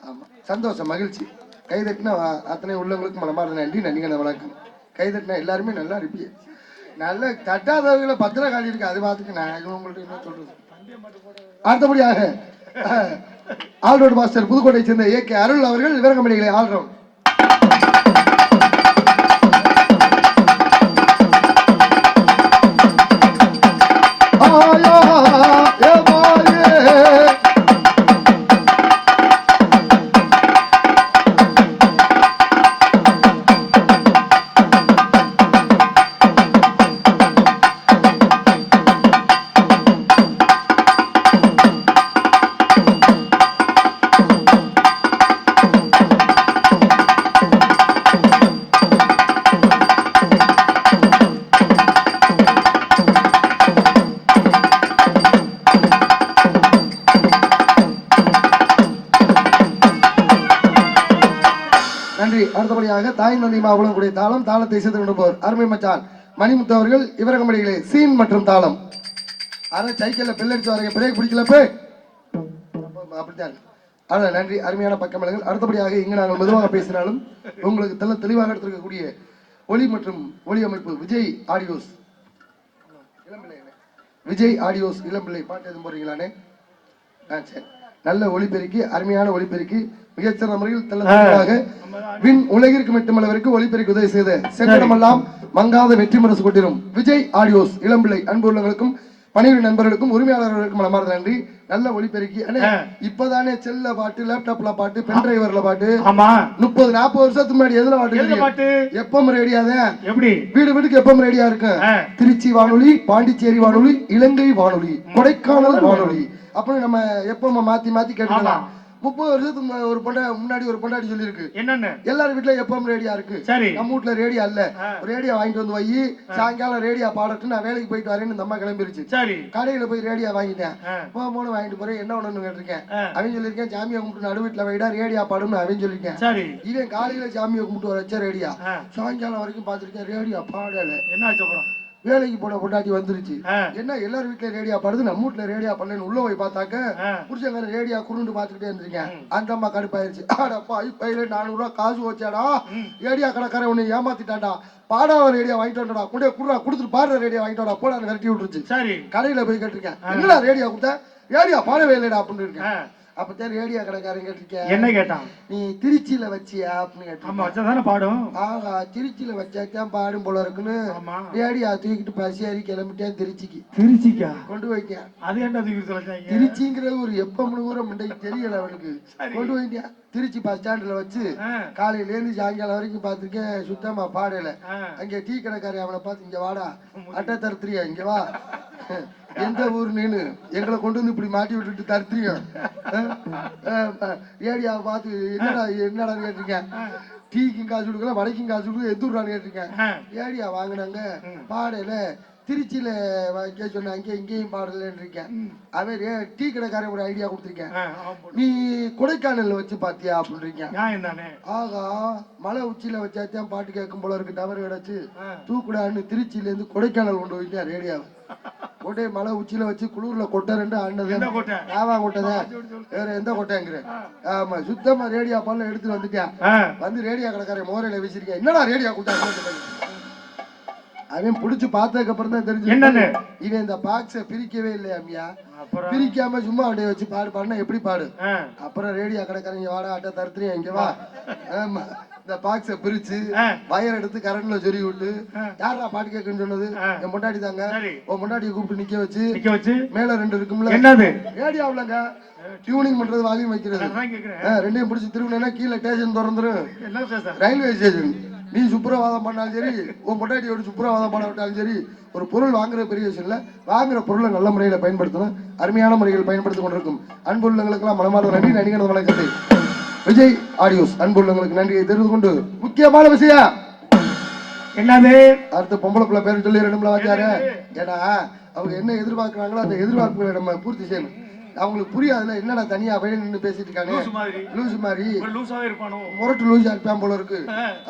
ஆமா சந்தோஷம் மகிழ்ச்சி. கைதட்டுனா அத்தனை உள்ளவங்களுக்கு மனமார்ந்த நன்றி. நன்றி வணக்கம். கைதட்டினா எல்லாருமே நல்லா இருப்பீங்க. நல்ல தட்டாதவர்களை பத்திர காலி இருக்கு, அது பார்த்துட்டு நான் உங்கள்ட்ட என்ன சொல்றது. அடுத்தபடியாக ஆல்ரவுண்ட் மாஸ்டர் புதுக்கோட்டை சேர்ந்த ஏ.கே. அருள் அவர்கள் வீரகம்பெனிகளை ஆல்ரவுண்ட். அடுத்தபடியாக தாய் நந்தி மாவுளம் கூடிய தாளம், தாளத்தை சேர்த்து கொண்டு அருமை மச்சான் மணிமுத்து அவர்கள் இவரகம்படிகளே சீன் மற்றும் தாளம். ஆனா சைக்கிள்ல பெல்லடிச்சு வரீங்க, பிரேக் பிடிக்கல அப்படித்தான். அதான் நன்றி, அருமையான பக்கமலங்கள். அடுத்தபடியாக இங்கு நாங்கள் மெதுவாக பேசினாலும் உங்களுக்கு தெளிவாக எடுத்திருக்கக்கூடிய ஒளி மற்றும் ஒளி அமைப்பு விஜய் ஆடியோஸ் இளம்பிள்ளை. விஜய் ஆடியோஸ் இளம்பிள்ளை பாட்டு எதுவும் போறீங்களானே? சரி, நல்ல ஒளிபெருக்கி, அருமையான ஒளிபெருக்கி, மிகச்சிறந்த முறையில் தெளிவாக விண் உலகிற்கு மட்டுமளவிற்கு ஒளிபெருக்கி உதவி செய்த செங்கடமெல்லாம் மங்காத வெற்றி முரசு கொண்டிரும் விஜய் ஆடியோஸ் இளம்பிள்ளை அன்பு உள்ளவர்களுக்கும் பணியுடைய நண்பர்களுக்கும் உரிமையாளர்களுக்கும் மனமார்ந்த நன்றி. நல்ல ஒளிபெருக்கி. இப்பதானே செல்ல பாட்டு, லேப்டாப்ல பாட்டு, பென் டிரைவர்ல பாட்டு, 30-40 வருஷத்துக்கு முன்னாடி எதுல பாட்டு? எப்பம் ரேடியாதான். எப்படி வீடு வீட்டுக்கு எப்பம் ரேடியா இருக்கு? திருச்சி வானொலி, பாண்டிச்சேரி வானொலி, இலங்கை வானொலி, கொடைக்கானல் வானொலி, அப்புறம் நம்ம எப்ப மாத்தி மாத்தி கேட்டுக்கலாம். 30 வருஷத்துக்கு ஒரு முன்னாடி ஒரு பொண்டாடி சொல்லி இருக்கு, என்னன்னு எல்லாரும் வீட்டுல எப்பவும் ரேடியா இருக்கு. சரி, நம்ம வீட்டுல ரேடியா இல்ல, ரேடியா வாங்கிட்டு வந்து வை, சாயங்காலம் ரேடியா பாடட்டு, நான் வேலைக்கு போயிட்டு வரேன்னு இந்த அம்மா கிளம்பிருச்சு. சரி, கடையில போய் ரேடியா வாங்கிட்டேன், போன வாங்கிட்டு போறேன், என்ன ஒண்ணு கேட்டிருக்கேன். அவன் சொல்லியிருக்கேன் ஜாமியா கும்பிட்டு நடு வீட்டுல வைடா ரேடியா பாடுன்னு அவன் சொல்லியிருக்கேன். சரி, இவன் காலையில ஜாமியா கும்பிட்டு வச்ச ரேடியா சாயங்காலம் வரைக்கும் பாத்துருக்கேன், ரேடியா பாடல. என்ன ஆச்சு? அப்புறம் வேலைக்கு போன பொண்டாட்டி வந்துருச்சு, என்ன எல்லாரும் வீட்டுல ரேடியா பாடுது, நம்ம வீட்டுல ரேடியா பண்ணலன்னு உள்ள போய் பார்த்தாக்க புருஷங்க ரேடியா குருண்டு பாத்துக்கிட்டே இருந்திருக்கேன். அந்த அம்மா கடுப்பாயிருச்சு, ஆடப்பா இப்ப 400 ரூபாய் காசு வச்சாடா, ரேடியா கடைக்காரன் உன்னை ஏமாத்திட்டாடா, பாடாவ ரேடியா வாங்கிட்டு வந்தா கூட குடுறா கொடுத்துட்டு பாடுற ரேடியா வாங்கிட்டு வாடா போட விரட்டி விட்டுருச்சு. சரி, கடையில போய் கேட்டிருக்கேன், என்னடா ரேடியா கொடுத்த, ரேடியா பாடவே இல்லடா அப்படின்னு இருக்கேன். அப்பதான் ரேடியா கடைக்காரன் கேட்டிருக்கேன், என்ன கேட்டான், நீ திருச்சியில வச்சியா அப்படின்னு கேட்டான். பாடும். ஆஹா, திருச்சியில வச்சாத்தான் பாடும் போல இருக்குன்னு ரேடியா தூக்கிட்டு பசியாரி கிளம்பிட்டேன் திருச்சிக்கு. திருச்சிக்கா கொண்டு வைக்கேன். அது என்ன திருச்சிங்கிற ஒரு எப்ப முழுவதும் முண்டைக்கு தெரியல அவனுக்கு. கொண்டு வைக்கேன் திருச்சி பஸ் ஸ்டாண்ட்ல வச்சு காலையில இருந்து சாயங்காலம் வரைக்கும் பாத்துருக்கேன், சுத்தமா பாடல. அங்க டீ கடைக்காரி அவனை பார்த்து, இங்க வாடா அட்டை தருத்திரியா, இங்க வா, எந்த ஊர் நீனு, எங்களை கொண்டு வந்து இப்படி மாட்டி விட்டுட்டு தருத்திரியும், ரேடியா பார்த்து என்னடா கேட்டிருக்கேன், டீக்கும் காசு கொடுக்கல, வடைக்கும் காசு கொடுக்கல, எந்த ஊர்றான்னு கேட்டிருக்கேன். ரேடியா வாங்கினாங்க, பாடல, திருச்சியில வைக்க சொன்ன, அங்கே இங்கேயும் பாடலன்னு இருக்கேன். அவன் டீ கடைக்காரன் ஒரு ஐடியா கொடுத்துருக்கேன், நீ கொடைக்கானல்ல வச்சு பாத்தியா அப்படின்னு இருக்கேன். ஆகா, மலை உச்சியில வச்சாத்தான் பாட்டு கேட்கும் போல இருக்கு, டவர் கிடைச்சு தூக்குடான்னு திருச்சியில இருந்து கொடைக்கானல் கொண்டு போயிட்டேன் ரேடியாவை. கொட்டை மலை உச்சியில வச்சு குளூர்ல கொட்டை 2 ஆனது ஆவா கொட்டைதான், வேற எந்த கொட்டைங்கிறேன். ஆமா, சுத்தமா ரேடியா பால்ல எடுத்துட்டு வந்துட்டேன். வந்து ரேடியா கடைக்காரன் மோரையில வச்சிருக்கேன், என்னடா ரேடியா கொடுத்தா. அவன் புடிச்சு பார்த்ததுக்கு அப்புறம் தான் தெரிஞ்சு என்னன்னு, இவன் இந்த பாக்ஸ பிரிக்கவே இல்லையா, பிரிக்காம சும்மா அப்படியே வச்சு பாடு பாடுனா எப்படி பாடு. அப்புறம் ரேடியா கடைக்காரங்க வாடா அட்டை தருத்துறியா, இங்க வா, ஆமா இந்த பாக்ஸ பிரிச்சு வயர் எடுத்து கரண்ட்ல சொருகி விட்டு, யாரா பாட்டு கேட்குன்னு சொன்னது, என் பொண்டாட்டி தாங்க, உன் பொண்டாட்டியை கூப்பிட்டு நிக்க வச்சு மேல 2 இருக்கும்ல, என்னது ரேடியோவுலங்க டியூனிங் பண்றது, வால்யூம் வைக்கிறது, 2ஐயும் பிடிச்சி திரும்பினா கீழே ஸ்டேஷன் திறந்துரும், ரயில்வே ஸ்டேஷன். நீ சுப்ரவாதம் பண்ணாலும் சரி, உன் பொண்டாட்டியோட சுப்ரவாதம் பண்ண விட்டாலும் சரி, ஒரு பொருள் வாங்குற பெரிய விஷயம் இல்ல, வாங்குற பொருளை நல்ல முறையில பயன்படுத்தணும். அருமையான முறையில் பயன்படுத்திக் கொண்டிருக்கும் அன்புள்ளங்களுக்கெல்லாம் மனமார்ந்த நன்றி, நடிகர் வணக்கத்தை. விஜய் ஆடியோஸ் அன்புள்ளங்களுக்கு நன்றியை தெரிந்து கொண்டு முக்கியமான விஷயம் என்னது, அடுத்த பொம்பளை பிள்ளை பேர் சொல்லி 2 வாச்சாரு. ஏன்னா அவங்க என்ன எதிர்பார்க்கிறாங்களோ அந்த எதிர்பார்ப்புகளை நம்ம பூர்த்தி செய்யணும். அவங்களுக்கு புரியாதுல, என்னடா தனியா போய் நின்று பேசிட்டு இருக்காங்க, லூசு மாதிரி முரட்டு லூசா இருப்பான் போல இருக்கு.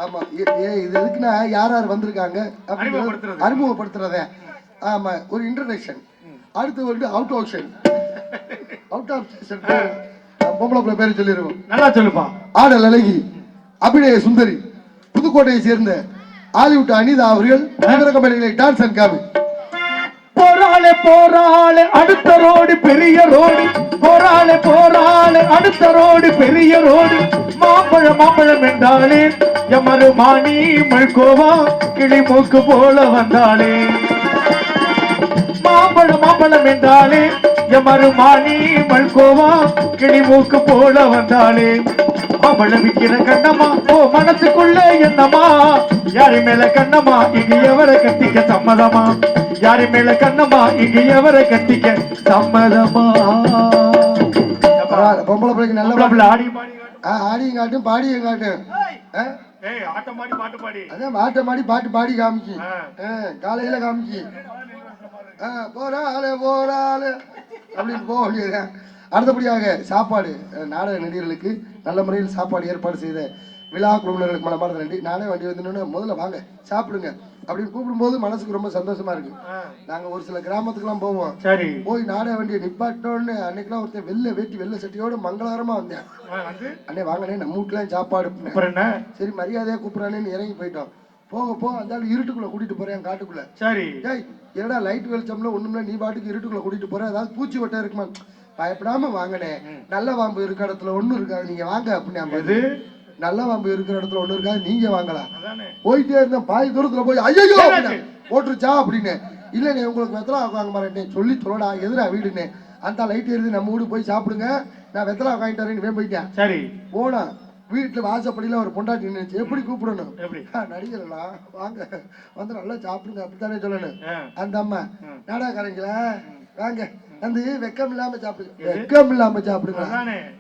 ஆமா, இது எதுக்குன்னா யார் யார் வந்திருக்காங்க அறிமுகப்படுத்துறத. ஆமா, ஒரு இன்ட்ரடக்ஷன். அடுத்து வந்து அவுட் ஆஃப் ஸ்டேஷன் பொம்பளை பிள்ளை பேரு சொல்லிருக்கோம். நல்லா சொல்லுப்பா. ஆடல் அழகி, அபிநய சுந்தரி, புதுக்கோட்டையை சேர்ந்த ஹாலிவுட் அனிதா அவர்கள் கம்பெனிகளை டான்ஸ் அண்ட் காமி. போராளே போராளே அடுத்த ரோடு பெரிய ரோடு, போராளே போராளே அடுத்த ரோடு பெரிய ரோடு, மாம்பழம் மாம்பழம் என்றாலே எமரு மாணி மல்கோவா கிளி மூக்கு போல வந்தாளே, மாம்பழம் மாம்பழம் என்றாலே எமரு மாணி மல்கோவா கிளி மூக்கு போல வந்தாளே, மாம்பழம் விற்கிற கண்ணம்மா ஓ மனசுக்குள்ள என்னம்மா, யாரு மேல கண்ணம்மா இங்க எவரை கட்டிக்க சம்மதமா, யாரு மேல கண்ணம்மா இங்க எவரை கட்டிக்க சம்மதமா. பொம்பளை பிள்ளைக்கு நல்ல ஆடி பாடி ஆடியும் காட்டும் பாடியும் காட்டும். ஆட்டம் பாடி பாட்டு பாடி அதான் ஆட்டம் பாடி பாட்டு பாடி காமிக்கி, காலையில காமிக்கி போறாளு போறாளு அப்படின்னு போக வேண்டியது. அடுத்தபடியாக சாப்பாடு நாடக நடிகர்களுக்கு நல்ல முறையில் சாப்பாடு ஏற்பாடு செய்த விழா குழுவினர்களுக்கு மனமார்ந்த நன்றி. நானே வண்டி வந்து முதல்ல வாங்க சாப்பிடுங்க அப்படின்னு கூப்பிடும்போது மனசுக்கு ரொம்ப சந்தோஷமா இருக்கு. நாங்க ஒரு சில கிராமத்துக்குலாம் போவோம், போய் நாடக வண்டியை நிப்பாட்டோன்னு அன்னைக்கெல்லாம் ஒருத்தன் வெள்ளை சட்டியோட மங்களகரமா வந்தேன். அண்ணே வாங்கண்ணே நம்ம வீட்டுலாம் சாப்பாடு, சரி மரியாதையா கூப்பிடறானேன்னு இறங்கி போயிட்டோம். போக போக அந்த இருட்டுக்குள்ள கூட்டிட்டு போறேன் காட்டுக்குள்ள. சரி ஏய் என்னடா லைட் வெளிச்சம்ல ஒண்ணுமில்ல, நீ பாட்டுக்கு இருட்டுக்குள்ள கூட்டிட்டு போற, ஏதாவது பூச்சி வட்டம் இருக்குமா, பயப்படாம வாங்கனே, நல்ல பாம்பு இருக்கிற இடத்துல ஒண்ணும் இருக்காது நீங்க வாங்க அப்படின்னு. நல்ல பாம்பு இருக்கிற இடத்துல ஒண்ணு இருக்காது நீங்க வாங்கலாம். போயிட்டே இருந்தேன், பாதி தூரத்துல போய் ஐயோ போட்டுருச்சா அப்படின்னு. இல்லண்ணே உங்களுக்கு வெத்தலா வாங்க மாட்டேன் சொல்லி சொல்லடா எதிரா வீடுன்னு, அந்த லைட் எரியுது நம்ம வீடு போய் சாப்பிடுங்க நான் வெத்தலா வாங்கிட்டு வரேன்னு போயிட்டேன். சரி போனா வீட்டுல வாசப்படியில ஒரு பொண்டாட்டி நின்னுச்சு, எப்படி கூப்பிடணும், நடிகர்களா வாங்க வந்து நல்லா சாப்பிடுங்க அப்படித்தானே சொல்லணும். அந்த அம்மா நாடகக்காரங்களா வாங்க வந்து வெக்கம் இல்லாம சாப்பிடுங்க, வெக்கம் இல்லாம சாப்பிடுங்க,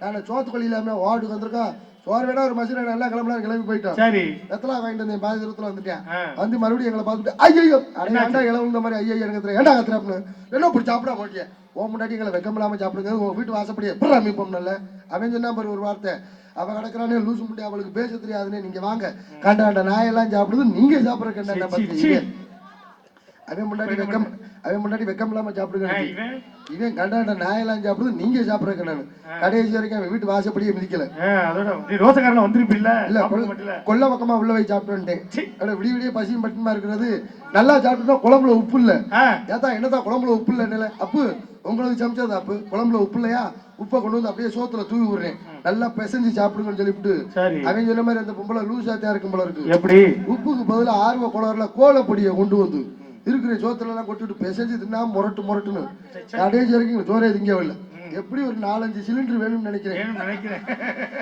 நான் சோத்துக்கொள்ளி இல்லாம வார்டுக்கு வந்திருக்கோம், சோறு வேணா ஒரு மசின நல்லா கிளம்பி போயிட்டோம். சரி வெத்தலா வாங்கிட்டு வந்தேன், பாதி தூரத்துல வந்துட்டேன். வந்து மறுபடியும் எங்களை பார்த்துட்டு ஐயோ அடையாண்டா இளவுந்த மாதிரி ஐயோ எனக்கு ஏண்டா கத்துறாப்புன்னு, என்ன இப்படி சாப்பிடா போட்டிய ஓ முன்னாடி எங்களை வெக்கம் இல்லாம சாப்பிடுங்க, உங்க வீட்டு வாசப்படியே எப்படி அமைப்போம்ல அவன் சொன்னா பாரு ஒரு வார்த்தை, அவ கிடக்குறானே லூசு முட்டி அவளுக்கு பேச தெரியாதுன்னு, நீங்க வாங்க கண்டாண்ட நாயெல்லாம் சாப்பிடுது நீங்க சாப்பிடுற கண்டா பத்தி அவன் முன்னாடி வெக்கம் இல்லாம சாப்பிடுங்க, இவன் கண்டாண்ட நாயெல்லாம் சாப்பிடுது நீங்க சாப்பிடுற கண்டானு. கடைசி வரைக்கும் அவன் வீட்டு வாசப்படியே மிதிக்கல. இல்ல கொல்ல பக்கமா உள்ள போய் சாப்பிட்டுட்டேன். விடிய விடிய பசியும் பட்டுமா இருக்கிறது, நல்லா சாப்பிட்டுட்டா குழம்புல உப்பு இல்ல, ஏதா என்னதான் குழம்புல உப்பு இல்ல, அப்பு உங்களுக்கு சமைச்சது அப்பு குழம்புல உப்பு இல்லையா, உப்பை கொண்டு வந்து அப்படியே சோத்துல தூவி விடுறேன், நல்லா பிசைஞ்சு சாப்பிடுங்கன்னு சொல்லிவிட்டு அவன் சொன்ன மாதிரி அந்த பொம்பளை லூசாத்தியா இருக்கும் போல இருக்கு. எப்படி உப்புக்கு பதிலா ஆர்வ குளர்ல கோலப்பொடியை கொண்டு வந்து இருக்கிற சோத்துல எல்லாம் கொட்டிட்டு பிசைஞ்சு தின்னா முரட்டுன்னு கடைசி வரைக்கும் சோறே திங்கவில்லை. எப்படி ஒரு 4-5 சிலிண்டர் வேணும்னு நினைக்கிறேன்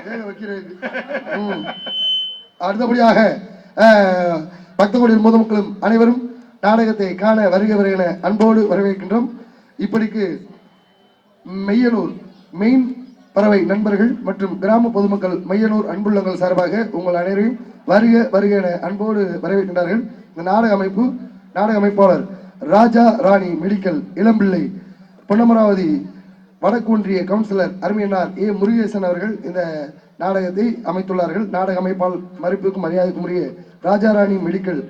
வேக வைக்கிறதுக்கு. அடுத்தபடியாக பக்தகோடியின் பொதுமக்களும் அனைவரும் நாடகத்தை காண வருக என அன்போடு வரவேற்கின்றோம். இப்படிக்கு மெய்யனூர் மெயின் பறவை நண்பர்கள் மற்றும் கிராம பொதுமக்கள் மையனூர் அன்புள்ளங்கள் சார்பாக உங்கள் அனைவரையும் வருக என அன்போடு வரவேற்கின்றார்கள். இந்த நாடக அமைப்பாளர் ராஜா ராணி மெடிக்கல் இளம்பிள்ளை பொன்னமராவதி வடக்கு ஒன்றிய கவுன்சிலர் அருமையனார் ஏ முருகேசன் அவர்கள் இந்த நாடகத்தை அமைத்துள்ளார்கள். நாடக அமைப்பாளர் மதிப்புக்கும் மரியாதைக்கும் உரிய ராஜா ராணி மெடிக்கல்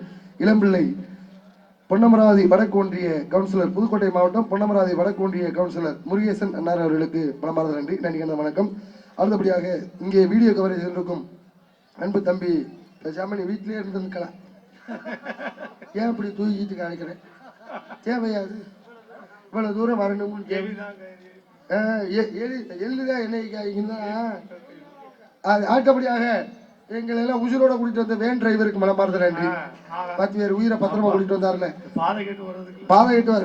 இளம்பிள்ளை பொன்னமராவதி வடக்கு ஒன்றிய கவுன்சிலர் புதுக்கோட்டை மாவட்டம் பொன்னமராவதி வடக்கு ஒன்றிய கவுன்சிலர் முருகேசன் அண்ணார் அவர்களுக்கு பலமார்ந்த நன்றி வணக்கம். அடுத்தபடியாக இங்கே வீடியோ கவரேஜ் இருக்கும் அன்பு தம்பி பேசாம நீ வீட்டிலே இருந்துக்கலாம், ஏன் இப்படி தூக்கிட்டு காணிக்கிறேன், தேவையாது இவ்வளவு தூரம் வரணும் எழுதுதான் என்ன. அடுத்தபடியாக எங்களை எல்லாம் உயிரோட கூட்டிட்டு வந்த வேன் டிரைவருக்கு மனமார்ந்த நன்றி. 10 பேர் உயிரை பத்திரமா கூட்டிட்டு வந்தாருல, பாதை கேட்டு வர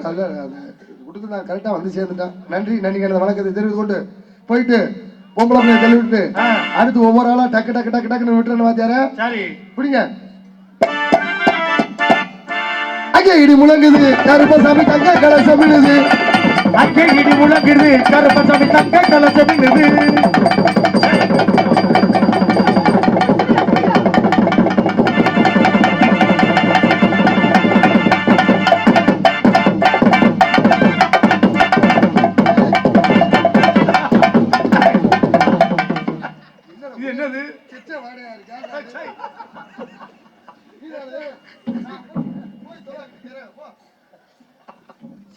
கொடுத்து நான் கரெக்டா வந்து சேர்ந்துட்டான். நன்றி வணக்கத்தை தெரிவித்து கொண்டு போயிட்டு பொம்பளை பிள்ளைய தள்ளிவிட்டு அடுத்து ஒவ்வொரு ஆளா டக்குன்னு விட்டுறேன்னு வாத்தியார பிடிங்க. அங்கே இடி முழங்குது கருப்பசாமி தங்க கலசமிடுது, அங்கே இடி முழங்குது கருப்பசாமி தங்க கலசமிடுது.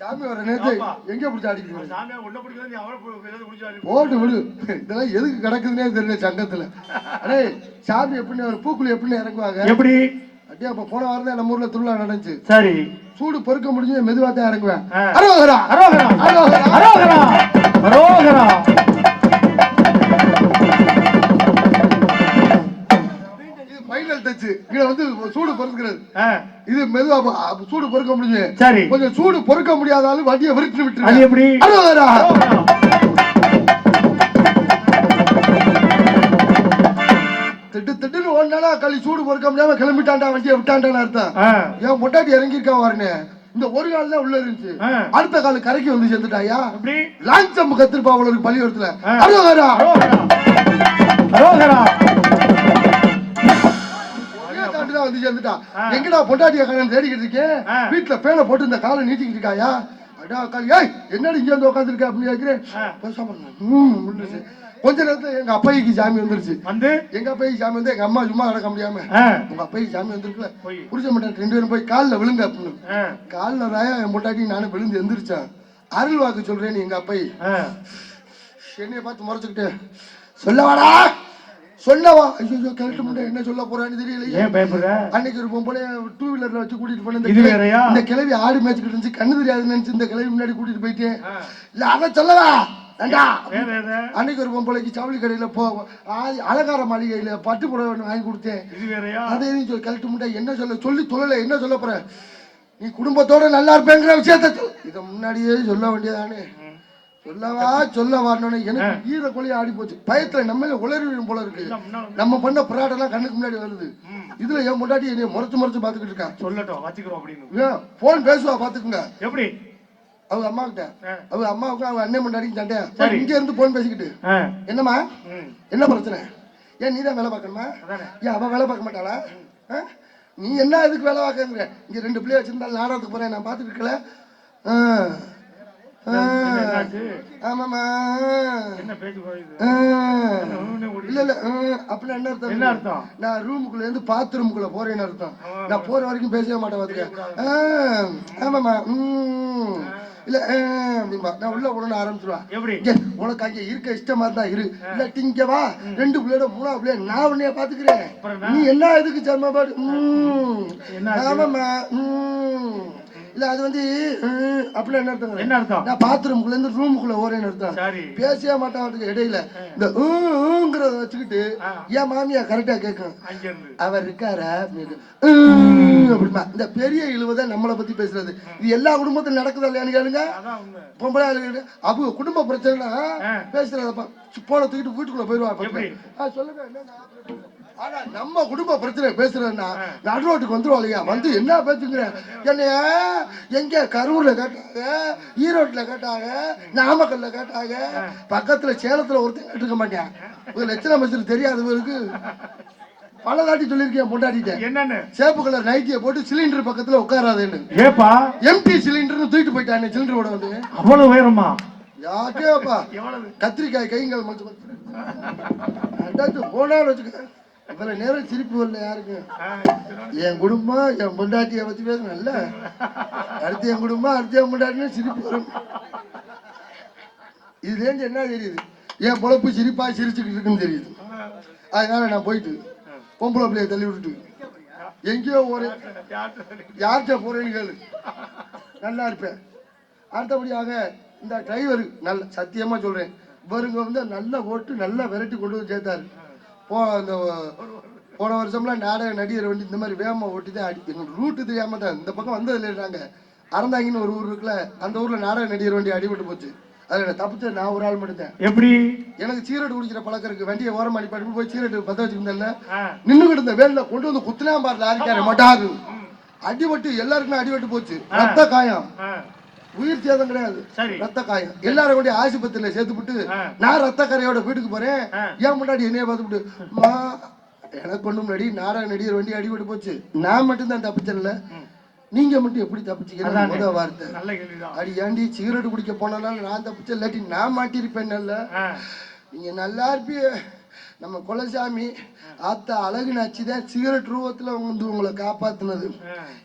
சாமி வர நேரத்தை எங்க பிடிச்சா அடிக்கிறீங்க, போட்டு விடு, இதெல்லாம் எதுக்கு கிடக்குதுன்னே தெரியல சங்கத்துல. அடே சாமி எப்படி பூக்குள்ள எப்படி இறங்குவாங்க, எப்படி அப்படியே அப்ப போன வாரம் தான் நம்ம ஊர்ல திருவிழா நடந்துச்சு. சரி. சூடு பொறுக்க முடிஞ்சு மெதுவா தான் இறங்குவேன். ஆ. அரோகரா அரோகரா அரோகரா அரோகரா அரோகரா. இது ஃபைனல் டச். இங்க வந்து சூடு பொறுக்கிறது. ஆ. இது மெதுவா சூடு பொறுக்க முடிஞ்சு. சரி. கொஞ்சம் சூடு பொறுக்க முடியாதாலும் வண்டியை விரிச்சு விட்டு. அது எப்படி? அரோகரா திட்டு திட்டுன்னு ஓடினாலும் களி சூடு பொறுக்க முடியாம கிளம்பிட்டான்டா, வண்டியை விட்டான்டான்னு அர்த்தம். ஏன் பொட்டாட்டி இறங்கியிருக்கான் வாருன்னு. இந்த ஒரு கால் தான் உள்ள இருந்துச்சு. அடுத்த கால் கரைக்கு வந்து சேர்ந்துட்டாயா. லாங் ஜம்ப் கத்திருப்பா அவளுக்கு பள்ளிக்கூடத்துல. அரோகரா அரோகரா வந்து சேர்ந்துட்டா. எங்கடா பொட்டாட்டிய காலம் தேடிக்கிட்டு இருக்கேன். வீட்டுல பேனை போட்டு இந்த காலை நீட்டிக்கிட்டு இருக்காயா. அடா கால் ஏய் என்னடி இங்க வந்து உட்காந்துருக்க அப்படின்னு கேட்கிறேன். கொஞ்ச நேரத்துல எங்க அப்பைக்கு சாமி வந்துருச்சு. வந்து எங்க அப்பைக்கு சாமி வந்து எங்க அம்மா சும்மா கிடக்க முடியாம உங்க அப்பைக்கு சாமி வந்துருக்குல புரிச்ச மாட்டேன் 2 பேரும் போய் காலில் விழுங்க அப்படின்னு. காலில் ராயா என் பொட்டாட்டி நானும் விழுந்து எந்திரிச்சேன். அருள் வாக்கு சொல்றேன்னு எங்க அப்பை என்னைய பார்த்து முறைச்சுக்கிட்டு சொல்லவாடா சொல்லவா. ஐயோ கேட்டு முடியும் என்ன சொல்ல போறான்னு தெரியல. அன்னைக்கு ஒரு பொம்பளை 2 வீலர்ல வச்சு கூட்டிட்டு போனேன். இந்த கிளவி ஆடு மேய்ச்சிக்கிட்டு இருந்துச்சு. கண்ணு தெரியாது நினைச்சு இந்த கிளவி முன்னாடி கூட்டிட்டு போயிட்டேன். இல்ல அதை சொல்லவா அன்னைக்கு ஒரு பொம்பளைக்கு ஜவுளி கடையில அலங்கார மாளிகையில பட்டு புடவை வாங்கி கொடுத்தேன். அதையும் சொல்லி கழட்டு முட்டை என்ன சொல்ல சொல்லி தொழில என்ன சொல்ல போற. நீ குடும்பத்தோட நல்லா இருப்பேங்கிற விஷயத்த இதை முன்னாடியே சொல்ல வேண்டியதானே. சொல்லவா சொல்லவான்னு எனக்கு ஈர கொலையை ஆடி போச்சு. பயத்துல நம்ம உளறிவிடும் போல இருக்கு. நம்ம பண்ண பிராடெல்லாம் கண்ணுக்கு முன்னாடி வருது. இதுல என் முன்னாடி என்னைய முறைச்சு முறைச்சு பாத்துக்கிட்டு இருக்கா. சொல்லட்டும் வச்சுக்கிறோம் அப்படின்னு போன் பேசுவா பாத்துக்குங்க. எப்படி அவங்க அம்மா கிட்ட அவங்க அம்மாவுக்கு அவங்க அண்ணன் முன்னாடியும் சண்டை. இங்க இருந்து போன் பேசிக்கிட்டு என்னம்மா என்ன பிரச்சனை. ஏன் நீ தான் வேலை பார்க்கணுமா. ஏன் அவ வேலை பார்க்க மாட்டாளா. நீ என்ன இதுக்கு வேலை பார்க்கங்கிற. இங்க 2 பிள்ளைய வச்சிருந்தாலும் நாடகத்துக்கு போறேன் நான் பாத்துட்டு இருக்கல. ஆமாமா இல்ல இல்ல அப்படின்னா என்ன அர்த்தம். நான் ரூமுக்குள்ள இருந்து பாத்ரூமுக்குள்ள போறேன்னு அர்த்தம். நான் போற வரைக்கும் பேசவே மாட்டேன் பாத்துக்க. ஆமாமா இல்ல அப்படின்பா. நான் உள்ள உடனே ஆரம்பிச்சிருவா. எப்படி உனக்கு அங்க இருக்க இஷ்டமா தான் இரு. இல்ல திங்கவா 2 பிள்ளையோட 3ஆவது பிள்ளைய நான் உன்னைய பாத்துக்கிறேன். நீ என்ன இதுக்கு ஜன்மபாடு. ஆமாமா இல்ல அது வந்து அப்படி என்ன அர்த்தம். என்ன அர்த்தம். நான் பாத்ரூம்குள்ள இருந்து ரூமுக்குள்ள ஓரேன்னு அர்த்தம். பேசவே மாட்டான் இடையில இந்த வச்சுக்கிட்டு என் மாமியா கரெக்டா கேட்கும். அவர் இருக்காரா அப்படிமா. இந்த பெரிய இழுவதை நம்மளை பத்தி பேசுறது இது எல்லா குடும்பத்திலும் நடக்குதா இல்லையான்னு கேளுங்க. பொம்பளை அவங்க குடும்ப பிரச்சனை பேசுறதப்பா போன தூக்கிட்டு வீட்டுக்குள்ள போயிருவா. சொல்லுங்க என்ன. ஆனா நம்ம குடும்ப பிரச்சனை பேசுறேன்னா நடுரோட்டுக்கு வந்துருவாங்க. வந்து என்ன பேசுங்கிற என்னைய எங்க கரூர்ல கேட்டாங்க, ஈரோட்டுல கேட்டாங்க, நாமக்கல்ல கேட்டாங்க, பக்கத்துல சேலத்துல ஒருத்தர் கேட்டுக்க மாட்டேன். ஒரு லட்சணம் பட்சம் தெரியாதவருக்கு பல தாட்டி சொல்லிருக்கேன். பொண்டாட்டிட்டேன் என்னன்னு சேப்பு கலர் நைட்டியை போட்டு சிலிண்டர் பக்கத்துல உட்காராதுன்னு. ஏப்பா எம்டி சிலிண்டர்னு தூக்கிட்டு போயிட்டானே சிலிண்டரோட வந்து. அவ்வளவு உயரமா யாக்கேப்பா. கத்திரிக்காய் கைங்கள் மட்டும் போனாலும் வச்சுக்க. இவ்வளவு நேரம் சிரிப்பு வரல யாருக்கு. என் குடும்பம் என் பொண்டாட்டியை பத்தி பேசணும்ல. அடுத்து என் குடும்பம் அடுத்து என் பொண்டாட்டியும் சிரிப்பு வரும். இதுல இருந்து என்ன தெரியுது. என் பொழப்பு சிரிப்பா சிரிச்சுக்கிட்டு இருக்குன்னு தெரியுது. அதனால நான் போயிட்டு பொம்பளை பிள்ளைய தள்ளி விட்டுட்டு எங்கேயோ ஒரு யார்கிட்ட போறேன்னு கேளு நல்லா இருப்பேன். அடுத்தபடியாக இந்த டிரைவர் நல்ல சத்தியமா சொல்றேன் இவருங்க வந்து நல்ல ஓட்டு நல்லா விரட்டி கொண்டு வந்து சேர்த்தாரு. போன வருஷம்லாம் நாடக நடிகர் வண்டி இந்த மாதிரி வேகமா ஓட்டி தான் அடி. எங்களுக்கு ரூட்டு தெரியாம தான் இந்த பக்கம் வந்தது இல்லைறாங்க. அறந்தாங்கன்னு ஒரு ஊர் இருக்குல்ல அந்த ஊர்ல நாடக நடிகர் வண்டி அடிபட்டு போச்சு. அதுல தப்பிச்ச நான் ஒரு ஆள் மட்டும். எப்படி எனக்கு சீரட் குடிக்கிற பழக்கம் இருக்கு. வண்டியை ஓரம் அடி பண்ணி போய் சீரட் பத்த வச்சிருந்தேன்ல நின்னுகிட்டு இருந்த வேலையில கொண்டு வந்து குத்துனா பாரு லாரிக்கார மாட்டாது. அடிபட்டு எல்லாருக்குமே அடிபட்டு போச்சு. ரத்த காயம் உயிர் சேதம் கிடையாது. ரத்த காயம் எல்லாரும் கூட ஆஸ்பத்திரியில சேர்த்துவிட்டு நான் ரத்த கரையோட வீட்டுக்கு போறேன். ஏன் முன்னாடி என்னைய பார்த்துட்டு எனக்கு ஒண்ணு முன்னாடி நாடக நடிகர் வண்டி அடிபட்டு போச்சு. நான் மட்டும் தான் தப்பிச்சேன்ல. நீங்க மட்டும் எப்படி தப்பிச்சீங்க முத வார்த்தை. அடி ஏண்டி சிகரெட் குடிக்க போனாலும் நான் தப்பிச்சேன் இல்லாட்டி நான் மாட்டிருப்பேன். நீங்க நல்லா இருப்பிய. நம்ம குலசாமி ஆத்தா அழகு நாச்சிதான் சிகரெட் ரூபத்துல வந்து உங்களை காப்பாத்துனது.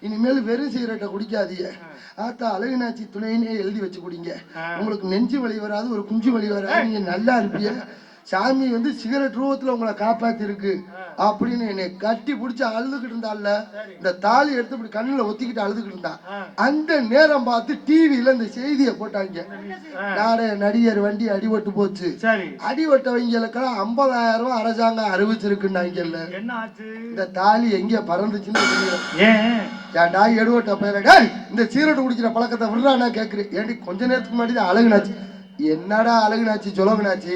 இனிமேல் வெறும் சிகரெட்டை குடிக்காதீங்க. ஆத்தா அழகு நாச்சி துணையினே எழுதி வச்சு குடிங்க. உங்களுக்கு நெஞ்சு வலி வராது ஒரு குஞ்சு வலி வராது. நீங்க நல்லா இருப்பிய. சாமி வந்து சிகரெட் ரூபத்துல உங்களை காப்பாத்தி இருக்கு அப்படின்னு என்னை கட்டி பிடிச்சி அழுதுகிட்டு இருந்தால, இந்த தாலி எடுத்து இப்படி கண்ணுல ஒத்திக்கிட்டு அழுதுகிட்டு இருந்தா. அந்த நேரம் பார்த்து டிவியில இந்த செய்தியை போட்டாங்க. நாடைய நடிகர் வண்டி அடிபட்டு போச்சு, அடிபட்டவங்களுக்கெல்லாம் 50,000 ரூபாய் அரசாங்கம் அறிவிச்சிருக்குன்னாங்கல்ல. இந்த தாலி எங்க பறந்துச்சுன்னு தெரியும். ஏன்டா எடுவட்ட பயிரடா இந்த சீரட்டு குடிக்கிற பழக்கத்தை விடுறானா கேக்குறேன். ஏன்டி கொஞ்ச நேரத்துக்கு முன்னாடி தான் அழகுனாச்சு. என்னடா அழகுனாச்சு சொலகுனாச்சு?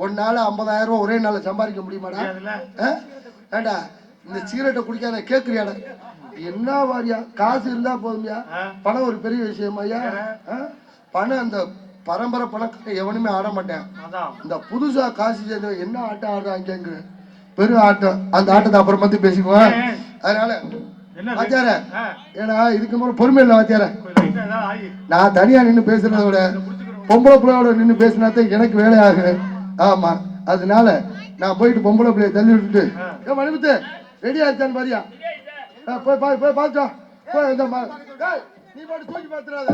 ஒரு நாள் 50,000 ரூபாய் ஒரே நாள் சம்பாதிக்க முடியுமாடா? ஏண்டா இந்த சிகரெட்டை குடிக்காத கேக்குறியாடா? என்ன வாரியா? காசு இருந்தா போதுமையா? பணம் ஒரு பெரிய விஷயமாயா? பணம் அந்த பரம்பரை பணம் எவனுமே ஆட மாட்டேன். இந்த புதுசா காசு சேர்ந்த என்ன ஆட்டம் ஆடுறாங்க? பெரும் ஆட்டம். அந்த ஆட்டத்தை அப்புறம் பத்தி பேசிக்குவோம். அதனால வாத்தியார, ஏன்னா இதுக்கு மேல பொறுமை இல்லை வாத்தியார. நான் தனியா நின்று பேசுறத விட பொம்பளை பிள்ளையோட நின்று பேசினாத்தான் எனக்கு வேலை ஆகுது. ஆமா, அதனால நான் போயிட்டு பொம்பளை பிள்ளைய தள்ளி விட்டுட்டு மணிமுத்து ரெடி ஆச்சான்னு பாரியா? போய் போய் பாத்தா போய் நீ பாட்டு தூக்கி பாத்துறாத.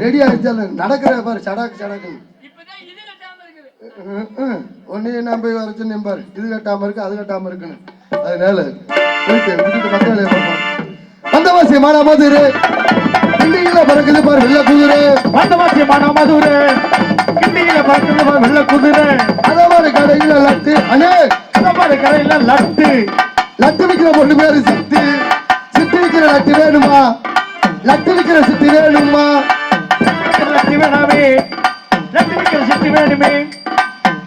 ரெடி ஆயிடுச்சால நடக்கிற பாரு சடாக்கு சடாக்கு. ஒன்னே நான் போய் வர சொன்னேன் பாரு, இது கட்டாம இருக்கு அது கட்டாம இருக்குன்னு. அதனால போயிட்டு விட்டுட்டு மத்த வேலையை பார்ப்போம். வந்தவாசி மானா மதுரை கிண்டியில பறக்குது பாரு வெள்ள குதிரை. வந்தவாசி மானா மதுரை கிண்டியில பறக்குது பாரு வெள்ள குதிரை. அதவாறு கடையில லட்டு அண்ணே, அதவாறு கடையில லட்டு. லட்டு விக்கிற பொண்ணு பேரு சித்து. சித்து விக்கிற லட்டு வேணுமா? லட்டு விக்கிற சித்து வேணுமா? லட்டு வேணாமே, லட்டு விக்கிற சித்து வேணுமே.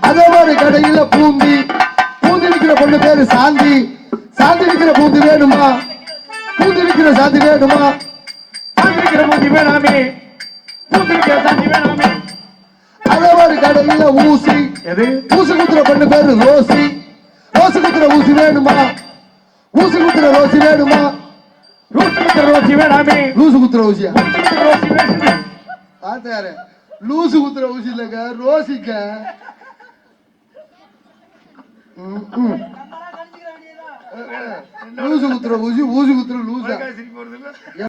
அதவாறு கடையில பூந்தி. பூந்தி விக்கிற பொண்ணு பேரு சாந்தி. சாந்தி விக்கிற பூந்தி வேணுமா? பூந்தி விக்கிற சாந்தி வேணுமா? சாந்தி விக்கிற பூந்தி வேணாமே, பூந்தி விக்கிற சாந்தி வேணாமே. அதவாறு கடையில ஊசி. எது? ஊசி குத்துற பொண்ணு பேரு ரோசி. ரோசி குத்துற ஊசி வேணுமா? ஊசி குத்துற ரோசி வேணுமா? ரோசி குத்துற ரோசி வேணாமே. லூசு குத்துற ஊசியா? ரோசி வேணுமே. ஆத்தாரு லூசு குத்துற ஊசி இல்லங்க, ரோசிக்க. லூசு குத்துற ஊசி, ஊசி குத்துற லூசா?